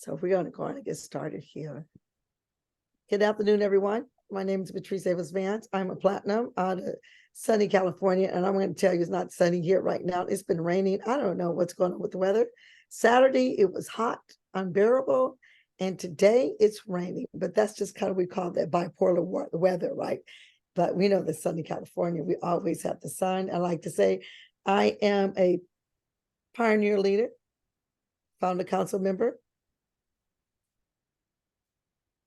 So we're going to go on and get started here. Good afternoon, everyone. My name is Patrice Vance. I'm a platinum out of sunny California, and I'm going to tell you it's not sunny here right now. It's been raining. I don't know what's going on with the weather. Saturday, it was hot, unbearable, and today it's raining. But that's just kind of, we call that bipolar weather, right? But we know that sunny California, we always have the sun. I like to say I am a pioneer leader, founder council member,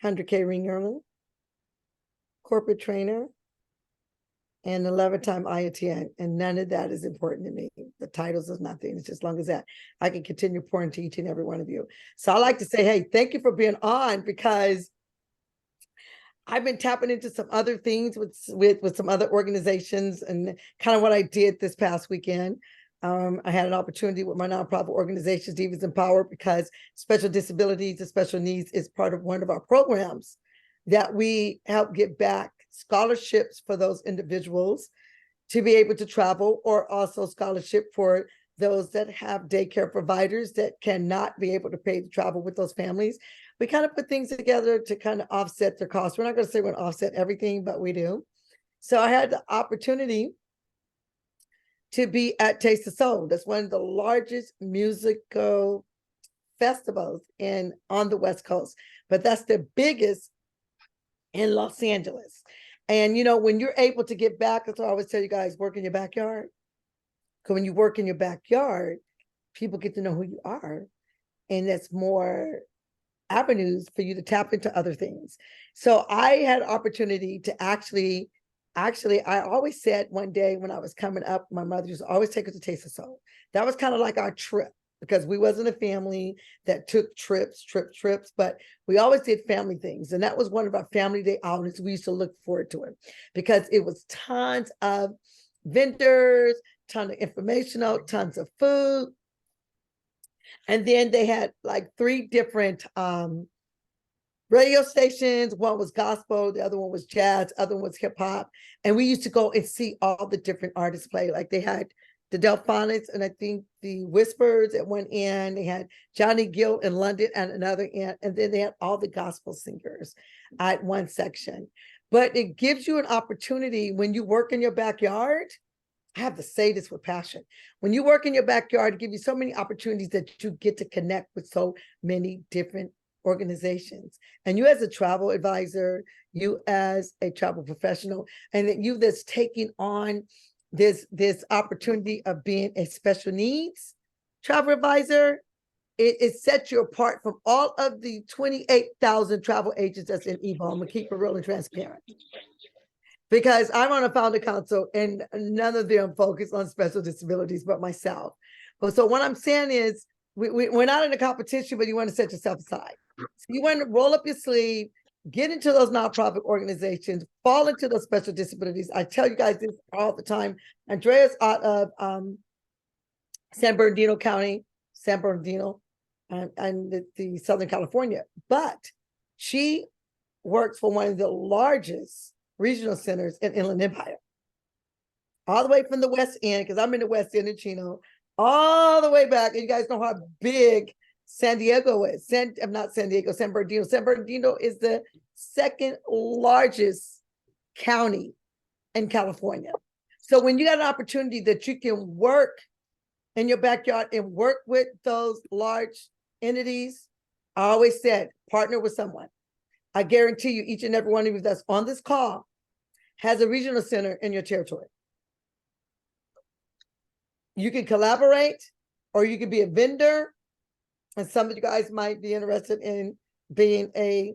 100K ring earner, corporate trainer, and 11-time IATN, and none of that is important to me. The titles is nothing. It's just as long as that I can continue pouring to each and every one of you. So I like to say, hey, thank you for being on, because I've been tapping into some other things with some other organizations, and kind of what I did this past weekend. I had an opportunity with my nonprofit organization, Divas Empower, because special disabilities and special needs is part of one of our programs that we help get back scholarships for those individuals to be able to travel, or also scholarship for those that have daycare providers that cannot be able to pay to travel with those families. We kind of put things together to kind of offset their costs. We're not going to say we're going to offset everything, but we do. So I had the opportunity to be at Taste of Soul. That's one of the largest musical festivals on the West Coast, but that's the biggest in Los Angeles. And you know, when you're able to get back, that's what I always tell you guys, work in your backyard. Because when you work in your backyard, people get to know who you are, and that's more avenues for you to tap into other things. So I had opportunity to actually, I always said one day when I was coming up, my mother used to always take us to Taste of Soul. That was kind of like our trip, because we wasn't a family that took trips, but we always did family things. And that was one of our family day outings. We used to look forward to it because it was tons of vendors, tons of informational, tons of food. And then they had like 3 different radio stations. One was gospel, the other one was jazz, the other one was hip hop. And we used to go and see all the different artists play. Like they had the Delphonics, and I think the Whispers at one end. They had Johnny Gill in London at another end. And then they had all the gospel singers at one section. But it gives you an opportunity when you work in your backyard. I have to say this with passion. When you work in your backyard, it gives you so many opportunities that you get to connect with so many different organizations. And you as a travel advisor, you as a travel professional, and that you that's taking on this opportunity of being a special needs travel advisor, it sets you apart from all of the 28,000 travel agents that's in Evo. I'm gonna keep it real and transparent, because I'm on a founder council and none of them focus on special disabilities but myself. But so what I'm saying is we're not in a competition, but you want to set yourself aside. So you want to roll up your sleeve, get into those nonprofit organizations, fall into those special disabilities. I tell you guys this all the time. Andrea's out of San Bernardino County, San Bernardino, and the Southern California. But she works for one of the largest regional centers in Inland Empire, all the way from the West End, because I'm in the West End in Chino, all the way back. And you guys know how big San Diego is. Not San Diego, San Bernardino. San Bernardino is the 2nd largest county in California. So when you got an opportunity that you can work in your backyard and work with those large entities, I always said, partner with someone. I guarantee you, each and every one of you that's on this call has a regional center in your territory. You can collaborate, or you can be a vendor. And some of you guys might be interested in being a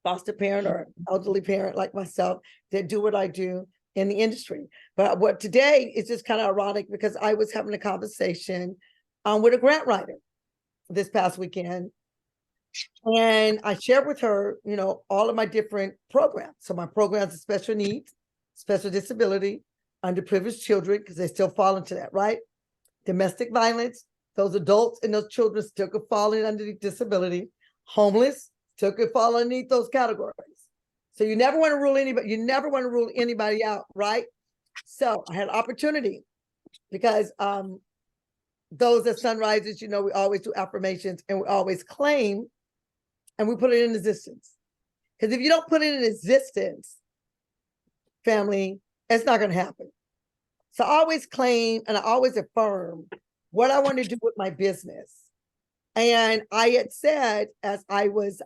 foster parent or elderly parent like myself that do what I do in the industry. But what today is just kind of ironic, because I was having a conversation with a grant writer this past weekend. And I shared with her, you know, all of my different programs. So my programs are special needs, special disability, underprivileged children, because they still fall into that, right? Domestic violence, those adults and those children still could fall in underneath disability. Homeless still could fall underneath those categories. So you never want to rule anybody out, right? So I had an opportunity, because those at Sunrises, you know, we always do affirmations and we always claim and we put it in existence. Because if you don't put it in existence, family, it's not going to happen. So I always claim and I always affirm what I want to do with my business. And I had said, as I was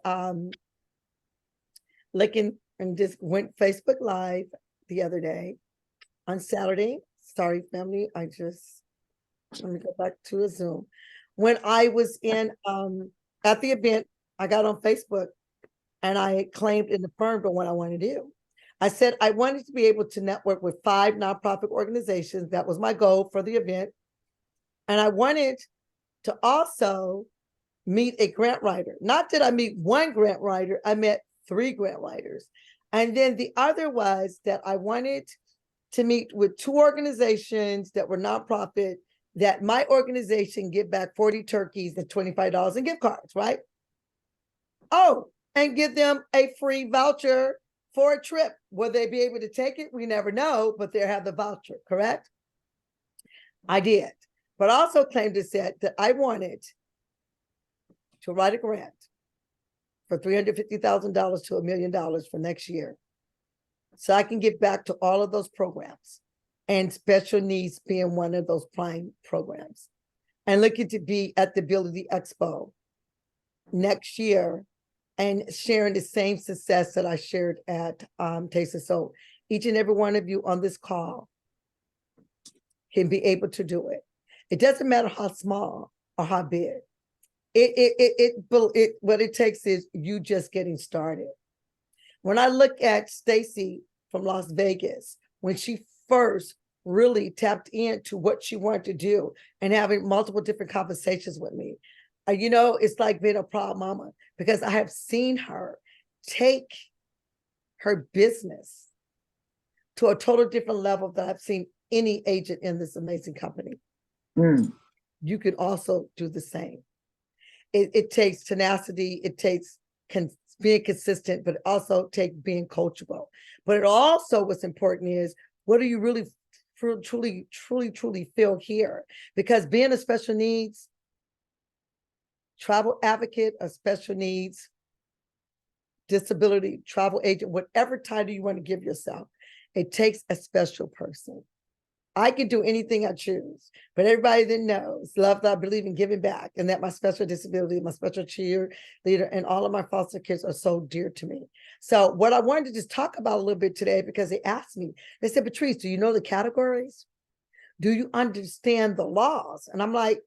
looking and just went Facebook Live the other day on Saturday. Sorry, family. Let me go back to a Zoom. When I was in at the event, I got on Facebook and I claimed and affirmed on what I wanted to do. I said I wanted to be able to network with 5 nonprofit organizations. That was my goal for the event. And I wanted to also meet a grant writer. Not that I meet one grant writer, I met 3 grant writers. And then the other was that I wanted to meet with 2 organizations that were nonprofit, that my organization give back 40 turkeys and $25 in gift cards, right? Oh, and give them a free voucher for a trip. Will they be able to take it? We never know, but they'll have the voucher, correct? I did. But I also claimed and said that I wanted to write a grant for $350,000 to $1 million for next year. So I can get back to all of those programs, and special needs being one of those prime programs. And looking to be at the Ability Expo next year and sharing the same success that I shared at Taste of Soul. Each and every one of you on this call can be able to do it. It doesn't matter how small or how big. What it takes is you just getting started. When I look at Stacy from Las Vegas, when she first really tapped into what she wanted to do and having multiple different conversations with me, you know, it's like being a proud mama, because I have seen her take her business to a total different level that I've seen any agent in this amazing company. You can also do the same. It takes tenacity, it takes being consistent, but it also takes being coachable. But it also, what's important is, what do you really truly feel here? Because being a special needs travel advocate, a special needs disability travel agent, whatever title you want to give yourself, it takes a special person. I can do anything I choose, but everybody that knows, love that I believe in giving back, and that my special disability, my special cheerleader, and all of my foster kids are so dear to me. So what I wanted to just talk about a little bit today, because they asked me, they said, Patrice, do you know the categories? Do you understand the laws? And I'm like,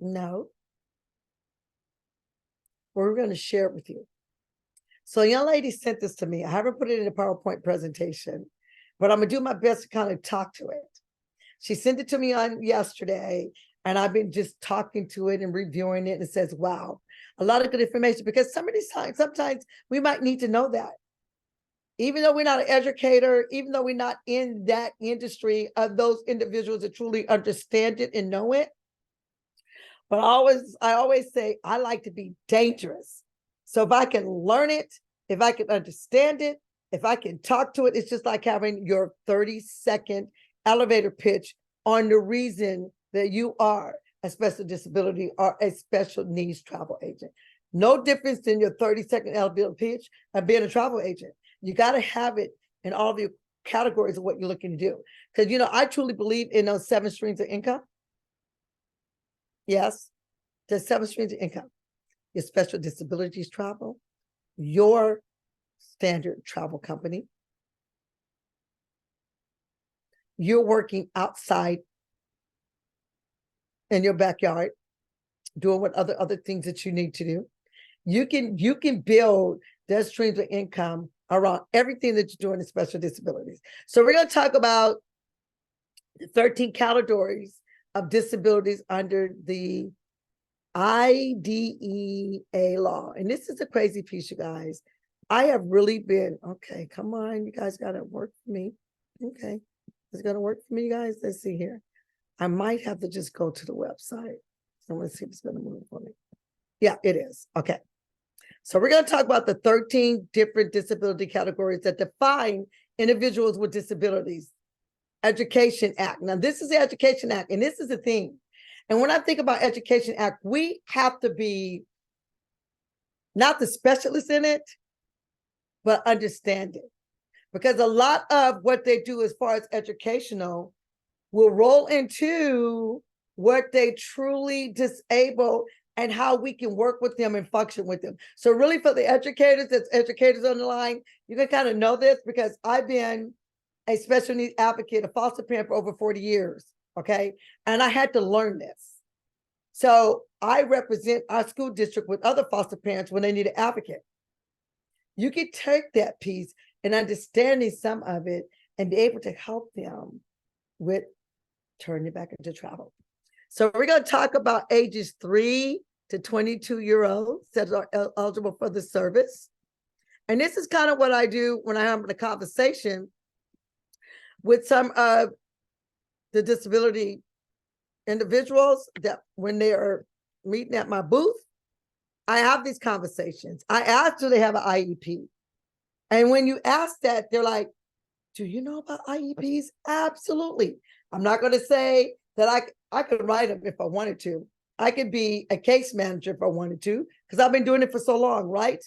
no. We're going to share it with you. So a young lady sent this to me. I haven't put it in a PowerPoint presentation, but I'm going to do my best to kind of talk to it. She sent it to me on yesterday, and I've been just talking to it and reviewing it, and it says, wow, a lot of good information, because some of these times, sometimes we might need to know that. Even though we're not an educator, even though we're not in that industry of those individuals that truly understand it and know it. But I always say, I like to be dangerous. So if I can learn it, if I can understand it, if I can talk to it, it's just like having your 30-second elevator pitch on the reason that you are a special disability or a special needs travel agent. No difference in your 30-second elevator pitch and being a travel agent. You got to have it in all of your categories of what you're looking to do. Because, you know, I truly believe in those 7 streams of income. Yes, there's 7 streams of income. Your special disabilities travel, your standard travel company. You're working outside in your backyard, doing what other things that you need to do. You can build their streams of income around everything that you're doing in special disabilities. So we're going to talk about the 13 categories of disabilities under the IDEA law. And this is a crazy piece, you guys. I have really been, okay, come on, you guys got to work for me. Okay, it's going to work for me, you guys. Let's see here. I might have to just go to the website. So let's see if it's going to move for me. Yeah, it is. Okay. So we're going to talk about the 13 different disability categories that define individuals with disabilities. Education Act. Now, this is the Education Act, and this is the thing. And when I think about Education Act, we have to be not the specialists in it, but understand it. Because a lot of what they do as far as educational will roll into what they truly disable and how we can work with them and function with them. So really for the educators, that's educators on the line, you can kind of know this because I've been a special needs advocate, a foster parent for over 40 years, okay? And I had to learn this. So I represent our school district with other foster parents when they need an advocate. You can take that piece and understanding some of it and be able to help them with turning it back into travel. So we're going to talk about ages 3 to 22-year-olds that are eligible for the service. And this is kind of what I do when I have a conversation with some of the disability individuals that when they are meeting at my booth, I have these conversations. I ask, do they have an IEP? And when you ask that, they're like, do you know about IEPs? Absolutely. I'm not going to say that I could write them if I wanted to. I could be a case manager if I wanted to, because I've been doing it for so long, right?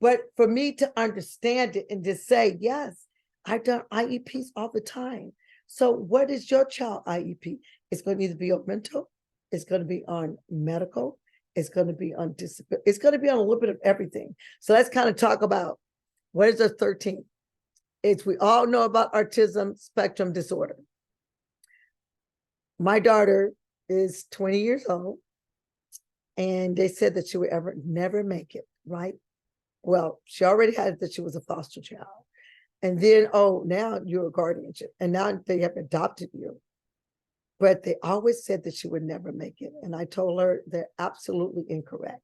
But for me to understand it and just say, yes, I've done IEPs all the time. So what is your child IEP? It's going to either be on mental, it's going to be on medical, it's going to be on disability, it's going to be on a little bit of everything. So let's kind of talk about what is a 13? It's we all know about autism spectrum disorder. My daughter is 20 years old, and they said that she would never make it, right? Well, she already had that she was a foster child. And then, oh, now you're a guardianship, and now they have adopted you. But they always said that she would never make it. And I told her they're absolutely incorrect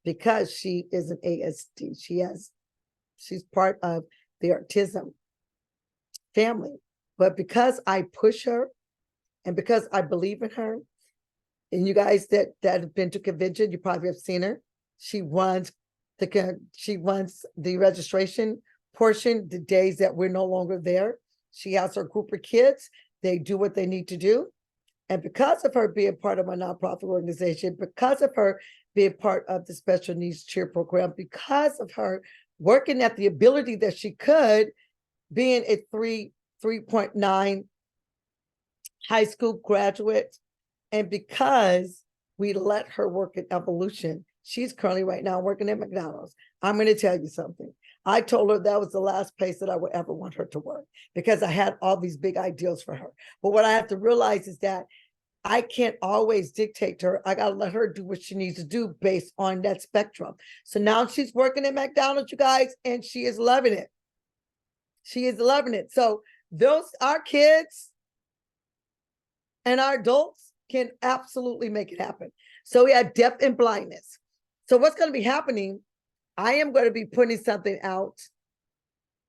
because she is an ASD. She's part of the autism family. But because I push her and because I believe in her, and you guys that have been to convention, you probably have seen her. She runs the registration portion the days that we're no longer there. She has her group of kids. They do what they need to do. And because of her being part of my nonprofit organization, because of her being part of the special needs cheer program, because of her working at the ability that she could, being a 3.9 high school graduate, and because we let her work in evolution, she's currently right now working at McDonald's. I'm going to tell you something. I told her that was the last place that I would ever want her to work because I had all these big ideals for her. But what I have to realize is that I can't always dictate to her. I got to let her do what she needs to do based on that spectrum. So now she's working at McDonald's, you guys, and she is loving it. She is loving it. So our kids and our adults can absolutely make it happen. So we have deaf and blindness. So what's going to be happening, I am going to be putting something out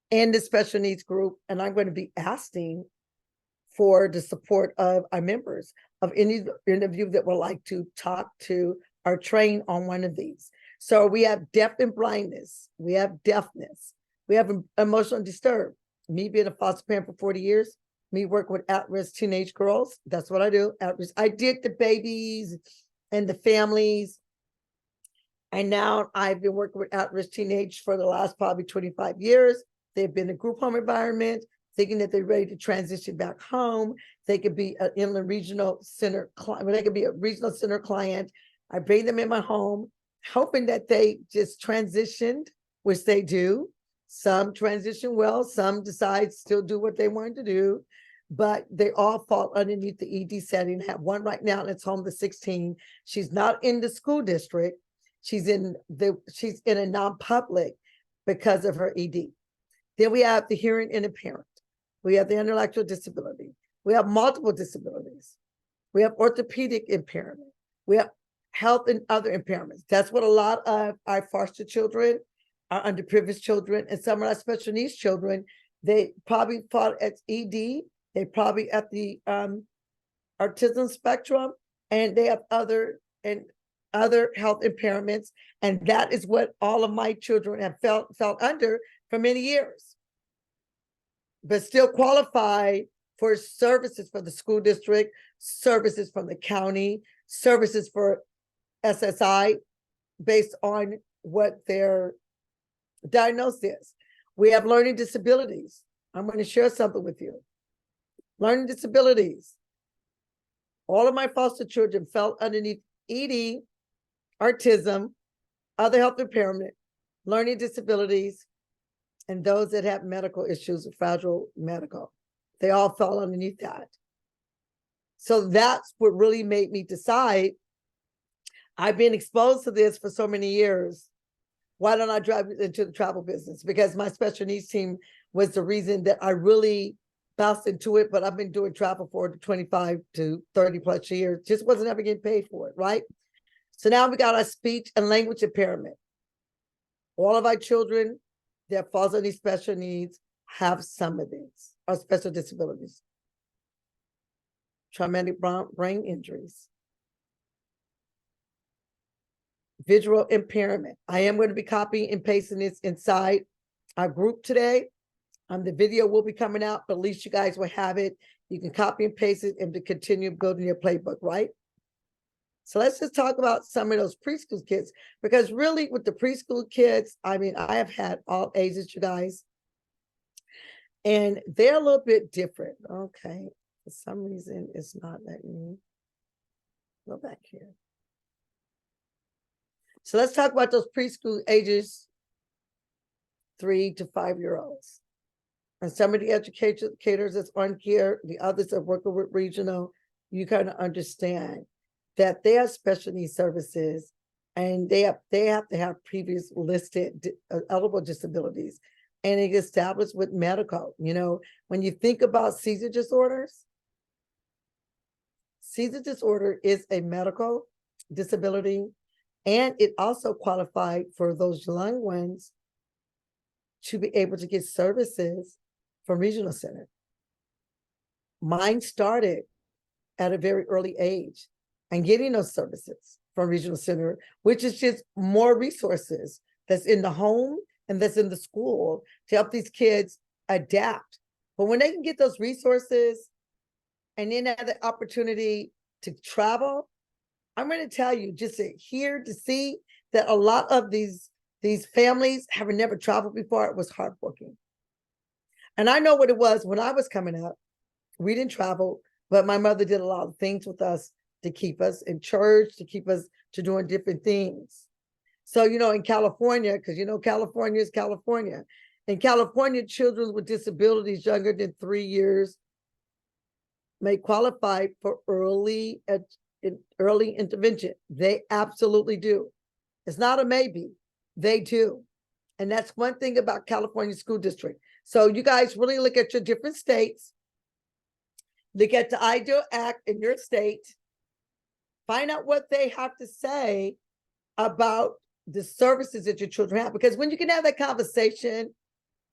in the special needs group, and I'm going to be asking for the support of our members, of any of you that would like to talk to or train on one of these. So we have deaf and blindness, we have deafness, we have emotional disturbed. Me being a foster parent for 40 years, me work with at-risk teenage girls. That's what I do, at-risk. I did the babies and the families. And now I've been working with at-risk teenage for the last probably 25 years. They've been in a group home environment, thinking that they're ready to transition back home. They could be an inland regional center client. They could be a regional center client. I bring them in my home, hoping that they just transitioned, which they do. Some transition well, some decide still do what they wanted to do, but they all fall underneath the ED setting. I have one right now that's home to 16. She's not in the school district. She's in a non-public because of her ED. Then we have the hearing impairment. We have the intellectual disability. We have multiple disabilities. We have orthopedic impairment. We have health and other impairments. That's what a lot of our foster children, our underprivileged children, and some of our special needs children, they probably fall at ED. They probably at the autism spectrum, and they have other health impairments. And that is what all of my children have felt under for many years, but still qualify for services from the school district, services from the county, services for SSI based on what their diagnosis is. We have learning disabilities. I'm going to share something with you. Learning disabilities. All of my foster children fell underneath ED, autism, other health impairment, learning disabilities, and those that have medical issues, fragile medical. They all fell underneath that. So that's what really made me decide, I've been exposed to this for so many years. Why don't I drive into the travel business? Because my special needs team was the reason that I really bounced into it, but I've been doing travel for 25 to 30 plus years. Just wasn't ever getting paid for it, right? So now we got our speech and language impairment. All of our children that falls under special needs have some of these, or special disabilities. Traumatic brain injuries. Visual impairment. I am going to be copying and pasting this inside our group today. The video will be coming out, but at least you guys will have it. You can copy and paste it and to continue building your playbook, right? So let's just talk about some of those preschool kids, because really with the preschool kids, I mean, I have had all ages, you guys, and they're a little bit different. Okay, for some reason, it's not letting me go back here. So let's talk about those preschool ages, 3 to 5 year olds. And some of the educators that's on here, the others are working with regional, you kind of understand that they have special needs services and they have to have previous listed eligible disabilities and it established with medical. You know, when you think about seizure disorders, seizure disorder is a medical disability, and it also qualified for those young ones to be able to get services from regional center. Mine started at a very early age and getting those services from regional center, which is just more resources that's in the home and that's in the school to help these kids adapt. But when they can get those resources and then have the opportunity to travel, I'm going to tell you, just to hear, to see that a lot of these families have never traveled before, it was heartbreaking. And I know what it was when I was coming up. We didn't travel, but my mother did a lot of things with us to keep us in church, to keep us to doing different things. So, you know, in California, because, you know, California is California. In California, children with disabilities younger than 3 years may qualify for early intervention. They absolutely do. It's not a maybe, they do. And that's one thing about California School District. So you guys really look at your different states, look at the IDEAL Act in your state, find out what they have to say about the services that your children have. Because when you can have that conversation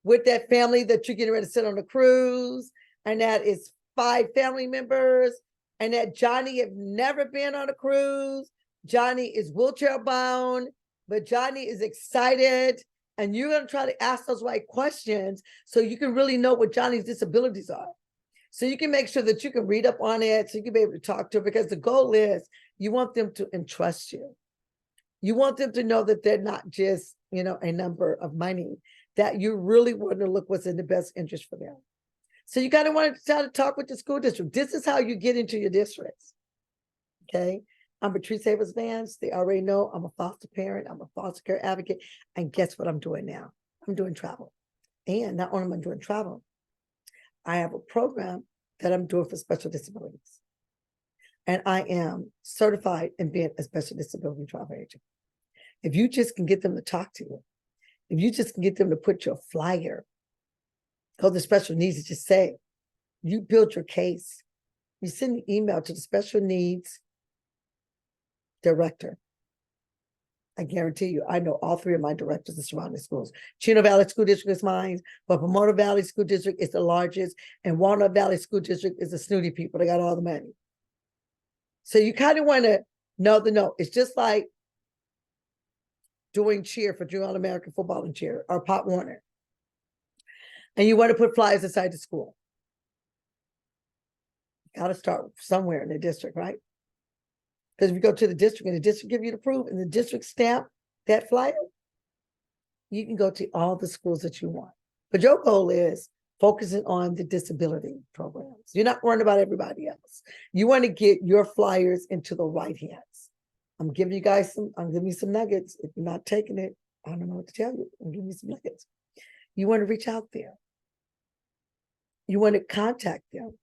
with that family that you're getting ready to sit on a cruise, and that is 5 family members, and that Johnny have never been on a cruise, Johnny is wheelchair bound, but Johnny is excited, and you're going to try to ask those right questions so you can really know what Johnny's disabilities are. So you can make sure that you can read up on it, so you can be able to talk to her, because the goal is you want them to entrust you. You want them to know that they're not just, you know, a number of money, that you really want to look what's in the best interest for them. So you kind of want to try to talk with the school district. This is how you get into your districts. Okay. I'm Patrice Vance. They already know I'm a foster parent. I'm a foster care advocate. And guess what I'm doing now? I'm doing travel. And not only am I doing travel, I have a program that I'm doing for special disabilities. And I am certified in being a special disability travel agent. If you just can get them to talk to you, if you just can get them to put your flyer, go to special needs and just say, you build your case. You send an email to the special needs director. I guarantee you, I know all 3 of my directors in surrounding schools. Chino Valley School District is mine, but Pomona Valley School District is the largest, and Walnut Valley School District is the snooty people. They got all the money. So you kind of want to know the note. It's just like doing cheer for Junior American football and cheer, or Pop Warner. And you want to put flyers inside the school. Got to start somewhere in the district, right? Because if you go to the district and the district give you the proof and the district stamp that flyer, you can go to all the schools that you want. But your goal is focusing on the disability programs. You're not worrying about everybody else. You want to get your flyers into the right hands. I'm giving you some nuggets. If you're not taking it, I don't know what to tell you. I'm giving you some nuggets. You want to reach out there. You want to contact them.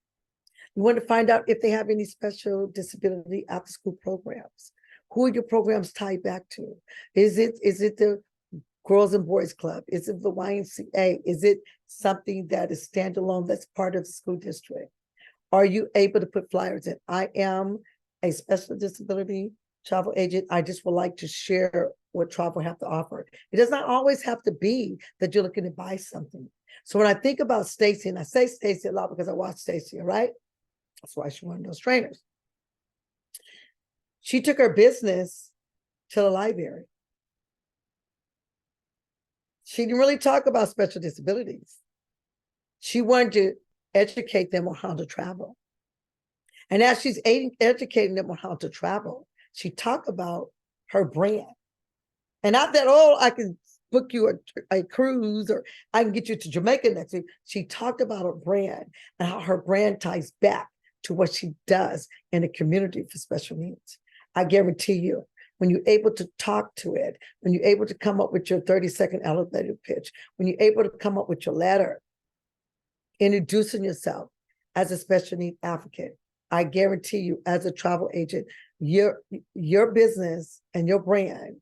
You want to find out if they have any special disability after school programs. Who are your programs tied back to? Is it the Girls and Boys Club? Is it the YMCA? Is it something that is standalone that's part of the school district? Are you able to put flyers in? I am a special disability travel agent. I just would like to share what travel have to offer. It does not always have to be that you're looking to buy something. So when I think about Stacy, and I say Stacy a lot because I watch Stacy, right? That's why she's one of those trainers. She took her business to the library. She didn't really talk about special disabilities. She wanted to educate them on how to travel. And as she's educating them on how to travel, she talked about her brand. And not that, oh, I can book you a cruise or I can get you to Jamaica next week. She talked about her brand and how her brand ties back to what she does in the community for special needs. I guarantee you, when you're able to talk to it, when you're able to come up with your 30-second elevator pitch, when you're able to come up with your letter, introducing yourself as a special needs advocate, I guarantee you, as a travel agent, your business and your brand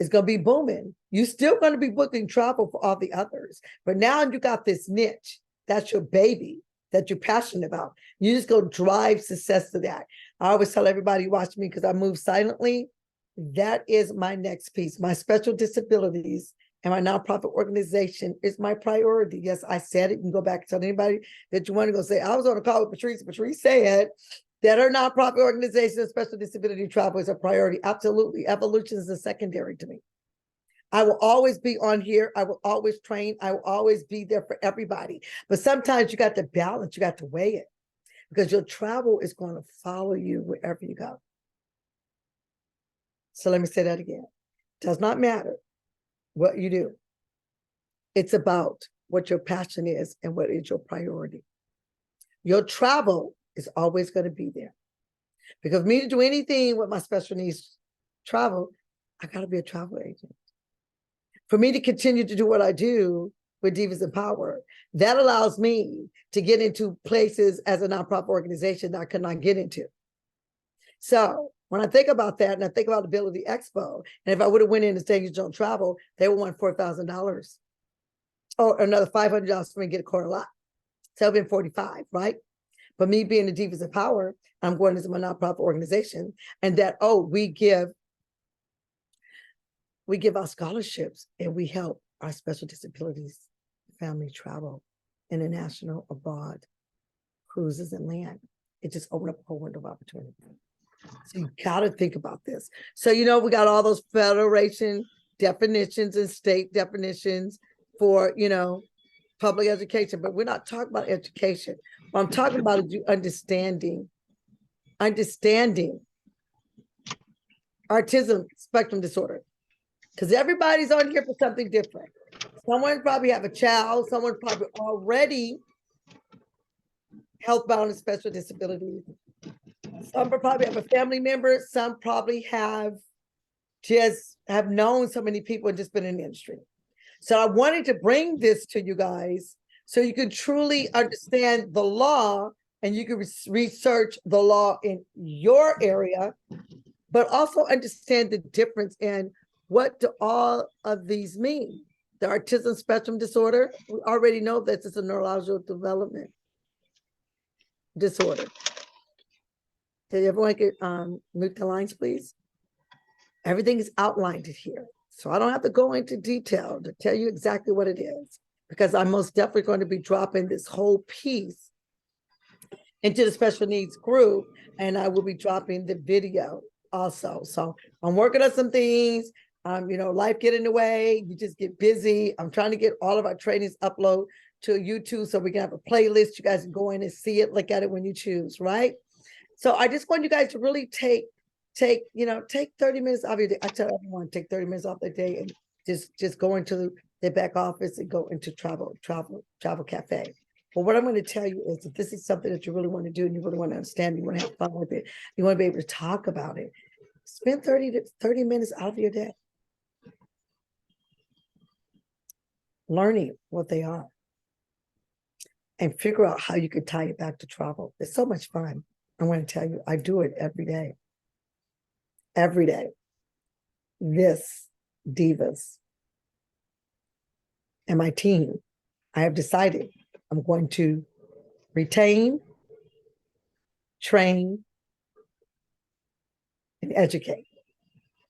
is going to be booming. You're still going to be booking travel for all the others, but now you got this niche. That's your baby that you're passionate about. You just go drive success to that. I always tell everybody watch me because I move silently. That is my next piece. My special disabilities and my nonprofit organization is my priority. Yes, I said it. You can go back and tell anybody that you want to go say, I was on a call with Patrice. Patrice said that her nonprofit organization of special disability travel is a priority. Absolutely. Evolution is a secondary to me. I will always be on here. I will always train. I will always be there for everybody. But sometimes you got to balance. You got to weigh it because your travel is going to follow you wherever you go. So let me say that again. It does not matter what you do. It's about what your passion is and what is your priority. Your travel is always going to be there. Because for me to do anything with my special needs travel, I got to be a travel agent. For me to continue to do what I do with Divas in Power, that allows me to get into places as a nonprofit organization that I could not get into. So when I think about that and I think about Ability Expo, and if I would have went in and said you don't travel, they would want $4,000 or another $500 for me to get a quarter lot. So it would have been $45,000, right? But me being the Divas in Power, I'm going into my nonprofit organization, and that, we give our scholarships and we help our special disabilities family travel international, abroad, cruises and land. It just opened up a whole window of opportunity. So you got to think about this. So, we got all those federation definitions and state definitions for, public education, but we're not talking about education. What I'm talking about is you understanding autism spectrum disorder. Because everybody's on here for something different. Someone probably have a child, someone probably already healthbound and special disabilities. Some probably have a family member, some probably have known so many people and just been in the industry. So I wanted to bring this to you guys so you can truly understand the law and you can research the law in your area, but also understand the difference in what do all of these mean. The autism spectrum disorder, we already know that it's a neurological development disorder. Did everyone get mute the lines, please? Everything is outlined here. So I don't have to go into detail to tell you exactly what it is, because I'm most definitely going to be dropping this whole piece into the special needs group, and I will be dropping the video also. So I'm working on some things. Life get in the way. You just get busy. I'm trying to get all of our trainings upload to YouTube so we can have a playlist. You guys can go in and see it, look at it when you choose, right? So I just want you guys to really take take, take 30 minutes off your day. I tell everyone, take 30 minutes off their day and just go into their back office and go into travel cafe. But what I'm going to tell you is if this is something that you really want to do and you really want to understand, you want to have fun with it, you want to be able to talk about it, spend 30 minutes out of your day learning what they are and figure out how you could tie it back to travel. It's so much fun. I'm going to tell you, I do it every day. Every day. This Divas and my team, I have decided I'm going to retain, train, and educate.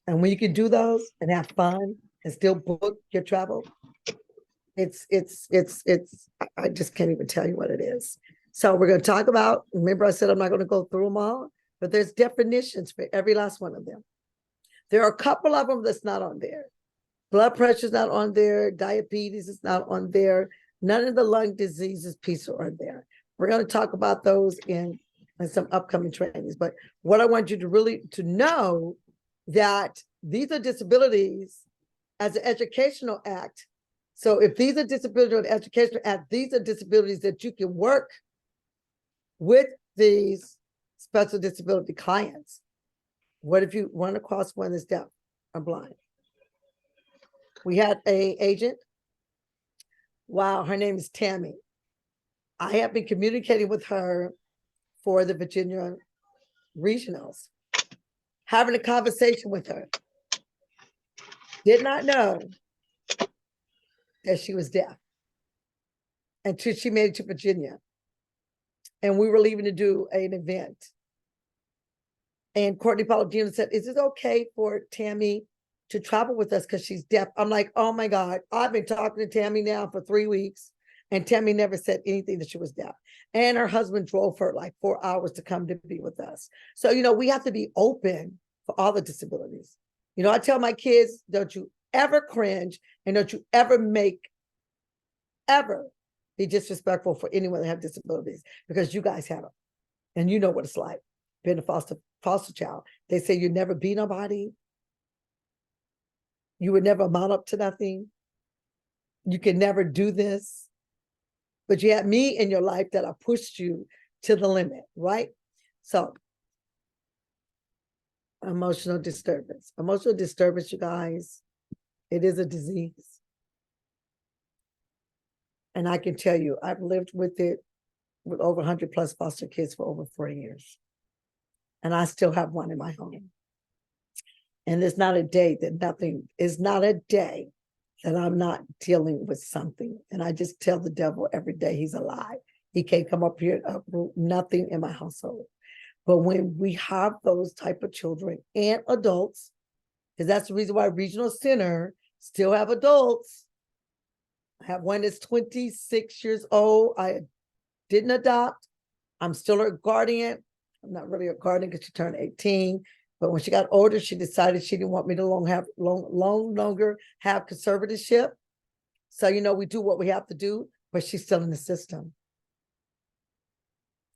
And when you can do those and have fun and still book your travel, it's I just can't even tell you what it is. So we're going to talk about, remember I said I'm not going to go through them all, but there's definitions for every last one of them. There are a couple of them that's not on there. Blood pressure is not on there. Diabetes is not on there. None of the lung diseases piece are on there. We're going to talk about those in some upcoming trainings. But what I want you to really to know that these are disabilities as an educational act. So if these are disabilities or an educational act, these are disabilities that you can work with these special disability clients. What if you run across one that's deaf or blind? We had an agent. Wow, her name is Tammy. I have been communicating with her for the Virginia regionals, having a conversation with her. Did not know that she was deaf until she made it to Virginia. And we were leaving to do an event. And Courtney Palladino said, is it okay for Tammy to travel with us because she's deaf? I'm like, oh my God, I've been talking to Tammy now for 3 weeks. And Tammy never said anything that she was deaf. And her husband drove her like 4 hours to come to be with us. So, we have to be open for all the disabilities. I tell my kids, don't you ever cringe and don't you ever be disrespectful for anyone that have disabilities because you guys have them. And you know what it's like being a foster child. They say you never be nobody. You would never amount up to nothing. You can never do this. But you had me in your life that I pushed you to the limit, right? So, emotional disturbance. Emotional disturbance, you guys, it is a disease. And I can tell you, I've lived with it with over 100 plus foster kids for over 4 years. And I still have one in my home. And there's not a day that I'm not dealing with something. And I just tell the devil every day he's a lie. He can't come up here and uproot nothing in my household. But when we have those type of children and adults, because that's the reason why Regional Center still have adults. I have one that's 26 years old. I didn't adopt. I'm still her guardian. I'm not really a guardian because she turned 18. But when she got older, she decided she didn't want me to longer have conservatorship. So, we do what we have to do, but she's still in the system.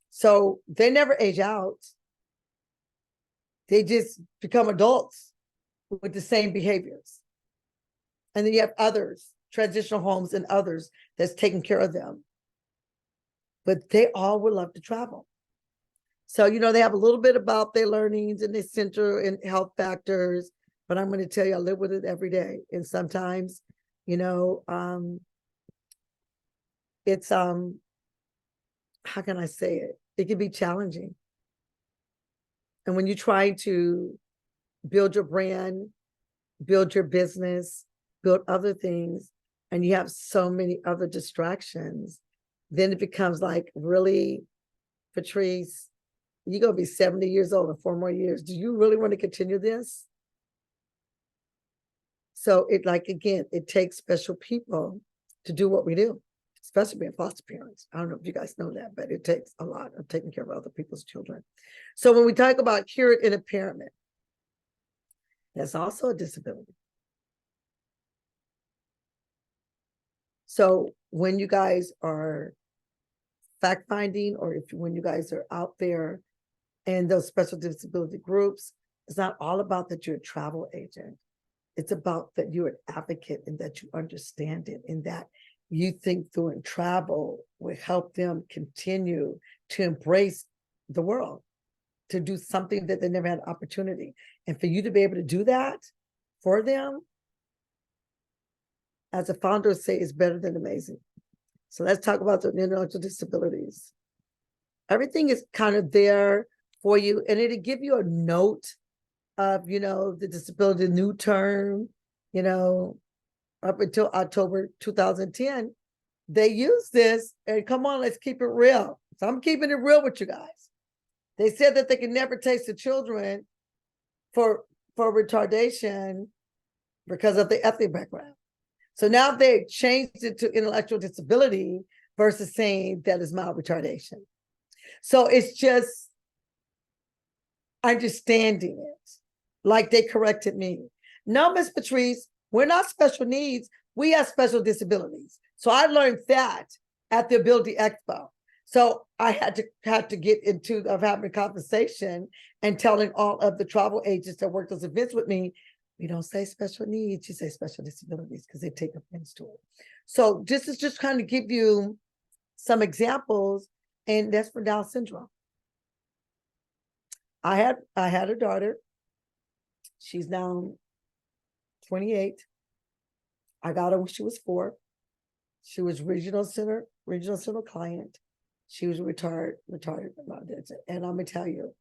So they never age out. They just become adults with the same behaviors. And then you have others, transitional homes and others that's taking care of them. But they all would love to travel. So, they have a little bit about their learnings and their center and health factors, but I'm going to tell you, I live with it every day. And sometimes, it's, how can I say it? It can be challenging. And when you try to build your brand, build your business, build other things, and you have so many other distractions, then it becomes like, really, Patrice, you're going to be 70 years old in 4 more years. Do you really want to continue this? So it takes special people to do what we do, especially being foster parents. I don't know if you guys know that, but it takes a lot of taking care of other people's children. So when we talk about hearing impairment, that's also a disability. So when you guys are fact-finding, or when you guys are out there in those special disability groups, It's not all about that you're a travel agent. It's about that you're an advocate and that you understand it and that you think doing travel will help them continue to embrace the world, to do something that they never had opportunity. And for you to be able to do that for them, as a founder say, is better than amazing. So let's talk about the intellectual disabilities. Everything is kind of there for you, and it'll give you a note of, you know, the disability new term, you know, up until October 2010. They use this, and come on, let's keep it real. So I'm keeping it real with you guys. They said that they can never taste the children for retardation because of the ethnic background. So now they changed it to intellectual disability versus saying that is mild retardation. So it's just understanding it, like they corrected me. No, Miss Patrice, we're not special needs. We have special disabilities. So I learned that at the Ability Expo. So I had to get into of having a conversation and telling all of the travel agents that worked those events with me, we don't say special needs, you say special disabilities because they take offense to it. So this is just kind of give you some examples, and that's for Down syndrome. I had a daughter. She's now 28. I got her when she was 4. She was regional center client. She was retarded about this. And I'm gonna tell you,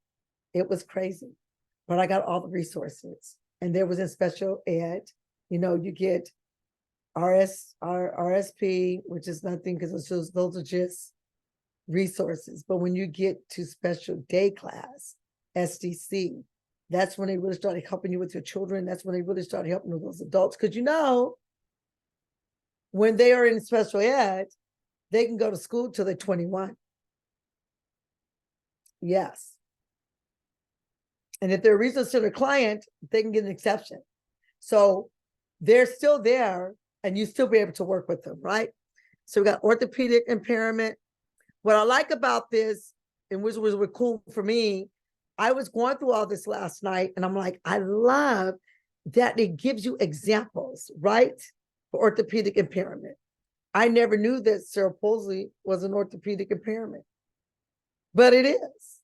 it was crazy. But I got all the resources. And there was in special ed, you know, you get RSP, which is nothing because those are just resources. But when you get to special day class, SDC, that's when they really started helping you with your children. That's when they really started helping with those adults. Because you know, when they are in special ed, they can go to school till they're 21. Yes. And if they're a regional center client, they can get an exception. So they're still there and you still be able to work with them, right? So we got orthopedic impairment. What I like about this, and which was cool for me, I was going through all this last night and I'm like, I love that it gives you examples, right? For orthopedic impairment. I never knew that cerebral palsy was an orthopedic impairment, but it is.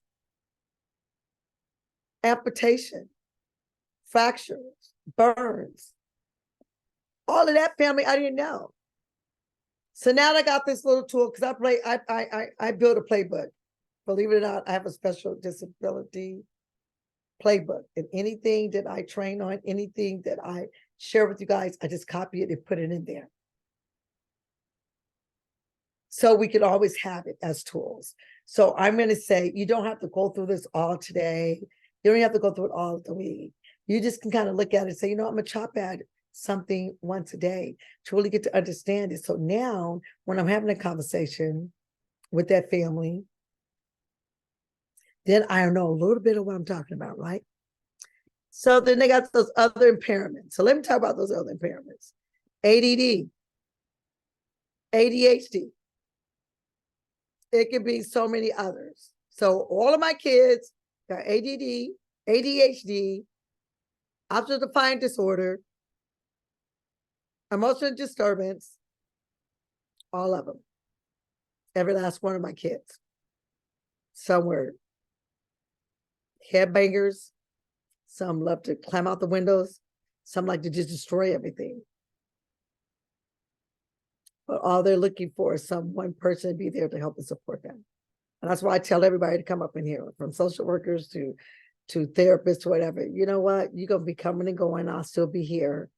Amputation, fractures, burns, all of that, family, I didn't know. So now I got this little tool because I built a playbook. Believe it or not, I have a special disability playbook, and anything that I train on, anything that I share with you guys, I just copy it and put it in there. So we can always have it as tools. So I'm going to say, you don't have to go through this all today. You don't have to go through it all the week. You just can kind of look at it and say, you know, I'm going to chop at something once a day to really get to understand it. So now when I'm having a conversation with that family, then I know a little bit of what I'm talking about, right? So then they got those other impairments. So let me talk about those other impairments. ADD, ADHD. It could be so many others. So all of my kids got ADD, ADHD, obsessive defiant disorder, emotional disturbance, all of them. Every last one of my kids. Some were headbangers. Some love to climb out the windows. Some like to just destroy everything. But all they're looking for is one person to be there to help and support them. And that's why I tell everybody to come up in here, from social workers to therapists, to whatever. You know what? You're going to be coming and going. I'll still be here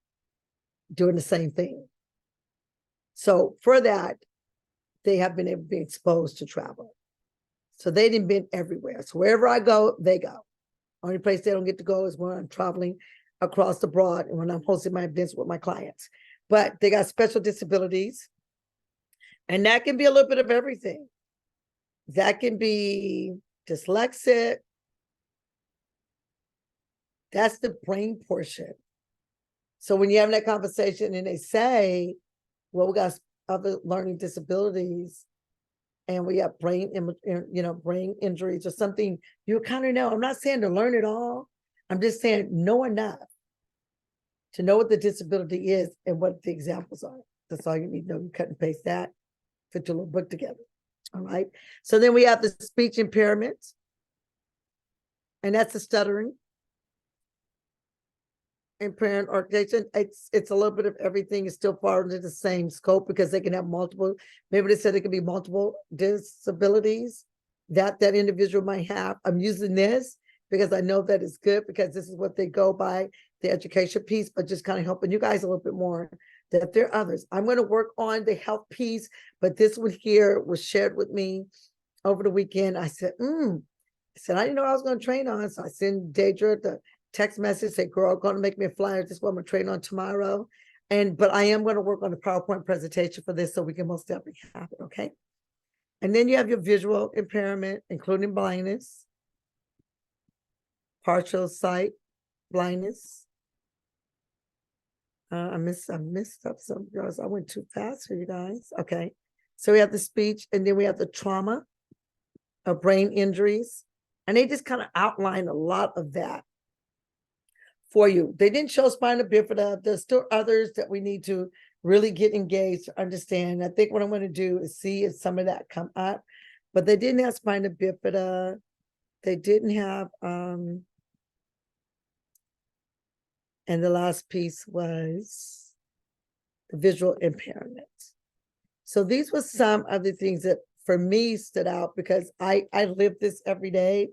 doing the same thing. So for that, they have been able to be exposed to travel. So they didn't been everywhere. So wherever I go, they go. Only place they don't get to go is when I'm traveling across the broad and when I'm hosting my events with my clients. But they got special disabilities. And that can be a little bit of everything. That can be dyslexic. That's the brain portion. So when you're having that conversation and they say, well, we got other learning disabilities and we have brain injuries or something, you kind of know. I'm not saying to learn it all, I'm just saying, know enough to know what the disability is and what the examples are. That's all you need to know. You cut and paste that, put your little book together. All right. So then we have the speech impairments, and that's the stuttering. Impairment organization, it's a little bit of everything. Is still fall into the same scope because they can have multiple. Maybe they said it could be multiple disabilities that individual might have. I'm using this because I know that it's good because this is what they go by, the education piece, but just kind of helping you guys a little bit more. That there are others. I'm going to work on the health piece, but this one here was shared with me over the weekend. I said, I didn't know I was going to train on, so I sent Deidre the text message, say, girl, going to make me a flyer. This is what I'm going to train on tomorrow. But I am going to work on the PowerPoint presentation for this so we can most definitely have it, okay? And then you have your visual impairment, including blindness, partial sight blindness. I missed up some, girls. I went too fast for you guys. Okay. So we have the speech, and then we have the trauma of brain injuries. And they just kind of outline a lot of that for you. They didn't show spina bifida. There's still others that we need to really get engaged to understand. I think what I'm going to do is see if some of that come up, but they didn't have spina bifida. They didn't have, and the last piece was the visual impairment. So these were some of the things that for me stood out because I live this every day.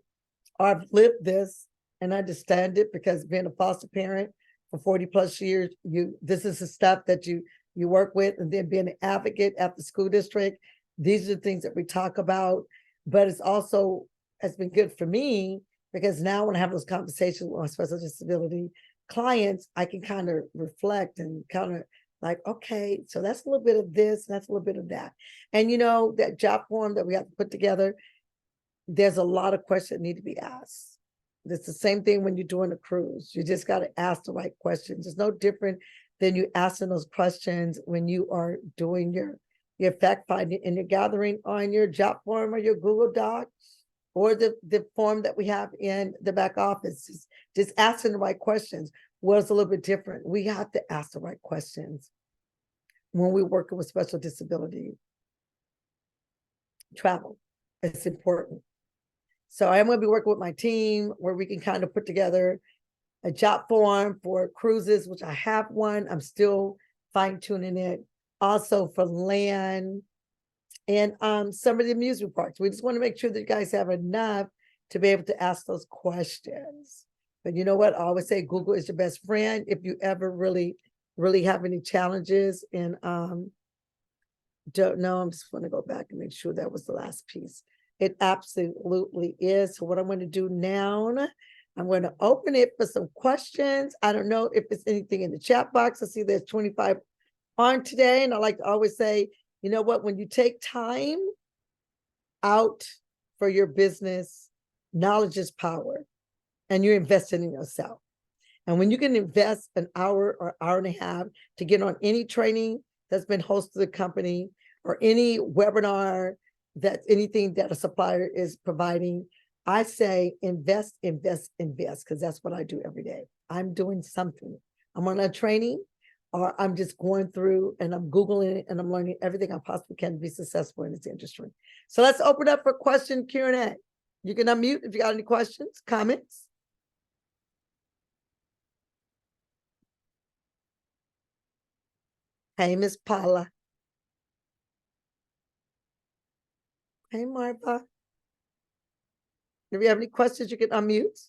I've lived this and understand it because being a foster parent for 40 plus years, this is the stuff that you work with, and then being an advocate at the school district. These are the things that we talk about, but it's been good for me because now when I have those conversations with my special disability clients, I can kind of reflect and kind of like, okay, so that's a little bit of this, that's a little bit of that. And that job form that we have to put together, there's a lot of questions that need to be asked. It's the same thing when you're doing a cruise. You just got to ask the right questions. It's no different than you asking those questions when you are doing your fact finding and you're gathering on your job form or your Google Doc or the form that we have in the back office. Just asking the right questions. Was a little bit different. We have to ask the right questions when we're working with special disability travel. It's important. So I'm going to be working with my team where we can kind of put together a job form for cruises, which I have one. I'm still fine tuning it. Also for land and some of the amusement parks. We just want to make sure that you guys have enough to be able to ask those questions. But you know what? I always say Google is your best friend if you ever really, really have any challenges. And don't know, I'm just going to go back and make sure that was the last piece. It absolutely is. So what I'm going to do now, I'm going to open it for some questions. I don't know if it's anything in the chat box. I see there's 25 on today. And I like to always say, you know what, when you take time out for your business, knowledge is power. And you're investing in yourself. And when you can invest an hour or hour and a half to get on any training that's been hosted at the company or any webinar, that's anything that a supplier is providing, I say invest, invest, invest, because that's what I do every day. I'm doing something. I'm on a training or I'm just going through and I'm Googling it and I'm learning everything I possibly can to be successful in this industry. So let's open up for question Q&A. You can unmute if you got any questions, comments. Hey, Miss Paula. Hey, Martha. If you have any questions, you can unmute.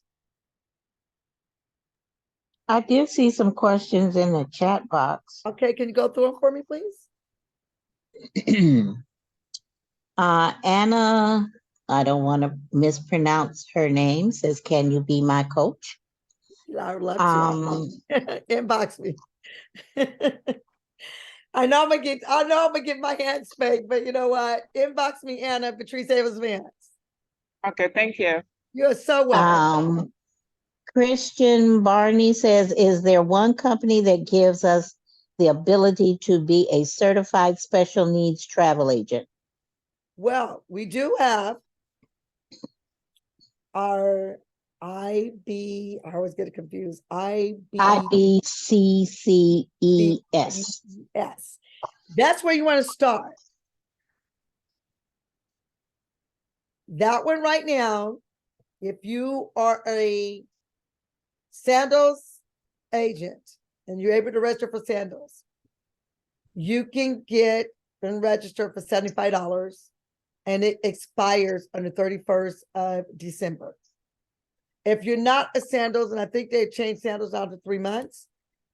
I did see some questions in the chat box. Okay, can you go through them for me, please? Anna, I don't want to mispronounce her name, says, can you be my coach? I would love to. Inbox me. I know I'm gonna get my hands spanked, but you know what? Inbox me, Anna, Patrice Vance. Okay, thank you. You're so welcome. Christian Barney says, is there one company that gives us the ability to be a certified special needs travel agent? Well, we do have our I always get it confused. IBCCES. IBCCES. That's where you want to start. That one right now, if you are a sandals agent and you're able to register for sandals, you can get and register for $75 and it expires on the 31st of December. If you're not a sandals, and I think they changed sandals down to 3 months,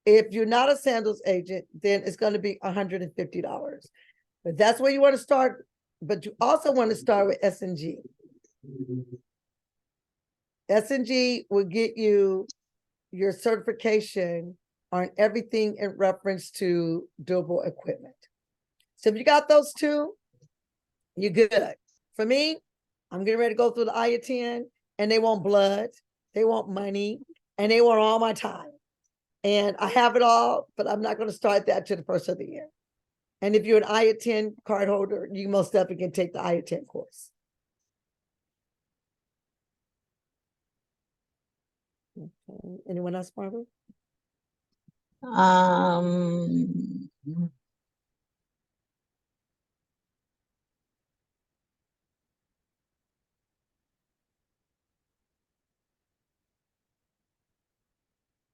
if you're not a sandals agent, then it's going to be $150. But that's where you want to start. But you also want to start with S&G. S&G will get you your certification on everything in reference to durable equipment. So if you got those two, you're good. For me, I'm getting ready to go through the IATN, and they want blood, they want money, and they want all my time. And I have it all, but I'm not going to start that to the first of the year. And if you're an IATN card holder, you most definitely can take the IATN course. Okay. Anyone else, Barbara?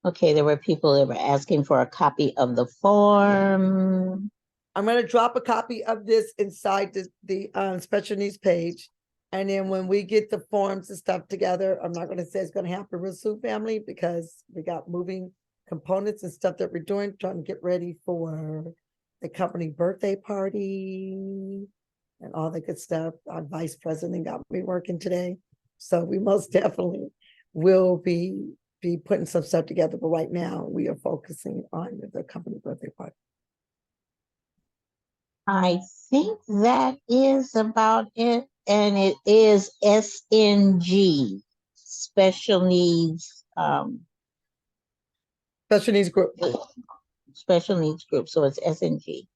Okay, there were people that were asking for a copy of the form. I'm going to drop a copy of this inside the special needs page. And then when we get the forms and stuff together, I'm not going to say it's going to happen real soon, family, because we got moving components and stuff that we're doing, trying to get ready for the company birthday party and all that good stuff. Our vice president got me working today. So we most definitely will be putting some stuff together. But right now we are focusing on the company birthday party. I think that is about it. And it is SNG, Special Needs, Special needs group. Special Needs Group. So it's SNG.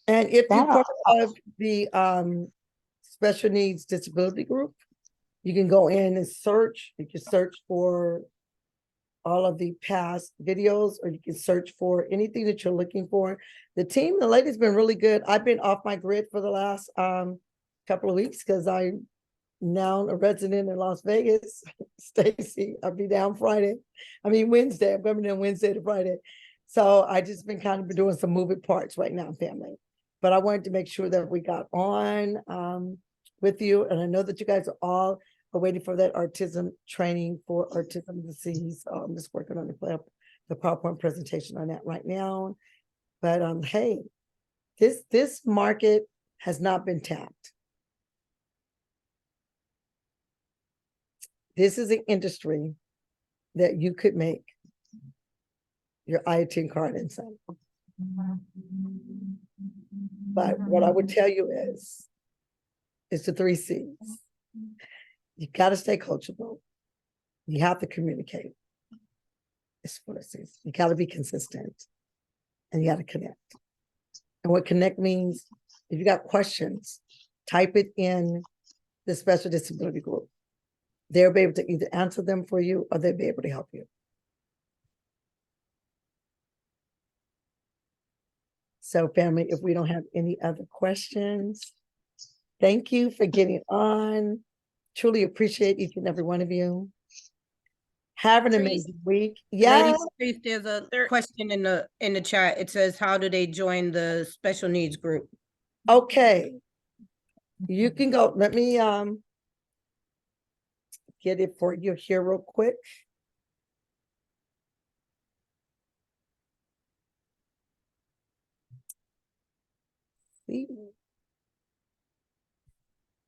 And if you're That part of the special needs disability group, you can go in and search. You can search for all of the past videos, or you can search for anything that you're looking for. The team, the lady's been really good. I've been off my grid for the last couple of weeks because I'm now a resident in Las Vegas. Stacy, I'll be down Wednesday. I'm coming in Wednesday to Friday. So I just been kind of been doing some moving parts right now, family. But I wanted to make sure that we got on with you. And I know that you guys are all waiting for that autism training for autism disease. I'm just working on the PowerPoint presentation on that right now. But hey, this market has not been tapped. This is an industry that you could make your IATN card inside. But what I would tell you is the 3 C's. You got to stay coachable. You have to communicate. It's 4 C's. You got to be consistent, and you got to connect. And what connect means, if you got questions, type it in the special disability group. They'll be able to either answer them for you, or they'll be able to help you. So family, if we don't have any other questions, thank you for getting on. Truly appreciate each and every one of you. Have an amazing week. Yeah. There's a question in the chat. It says, how do they join the special needs group? Okay. You can go. Let me get it for you here real quick.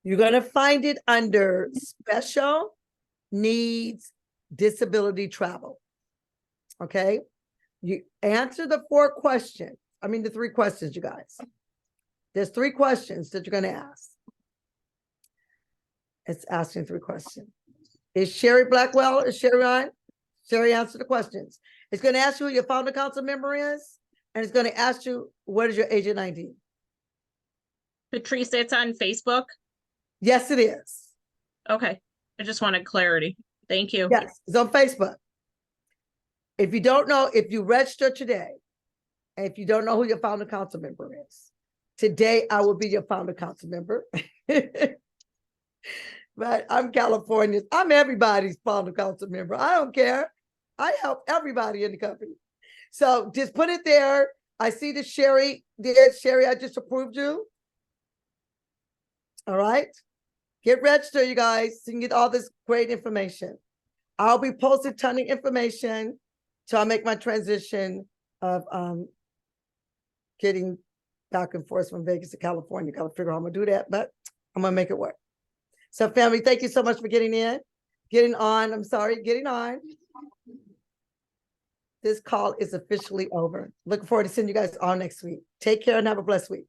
You're going to find it under special needs disability travel. Okay. You answer the 3 questions, you guys. There's 3 questions that you're going to ask. It's asking 3 questions. Is Sherry Blackwell? Is Sherry on? Sherry, answer the questions. It's going to ask you who your founder council member is, and it's going to ask you, what is your agent ID? Patrice, it's on Facebook. Yes, it is. Okay. I just wanted clarity. Thank you. Yes, it's on Facebook. If you don't know, if you register today, and if you don't know who your founder council member is, today I will be your founder council member. But I'm California. I'm everybody's founder council member. I don't care. I help everybody in the company. So just put it there. I see that Sherry did. Sherry, I just approved you. All right. Get registered, you guys, so you can get all this great information. I'll be posting a ton of information till I make my transition of getting back and forth from Vegas to California. Gotta figure out how I'm gonna do that, but I'm gonna make it work. So family, thank you so much for getting on. I'm sorry, getting on. This call is officially over. Looking forward to seeing you guys all next week. Take care and have a blessed week.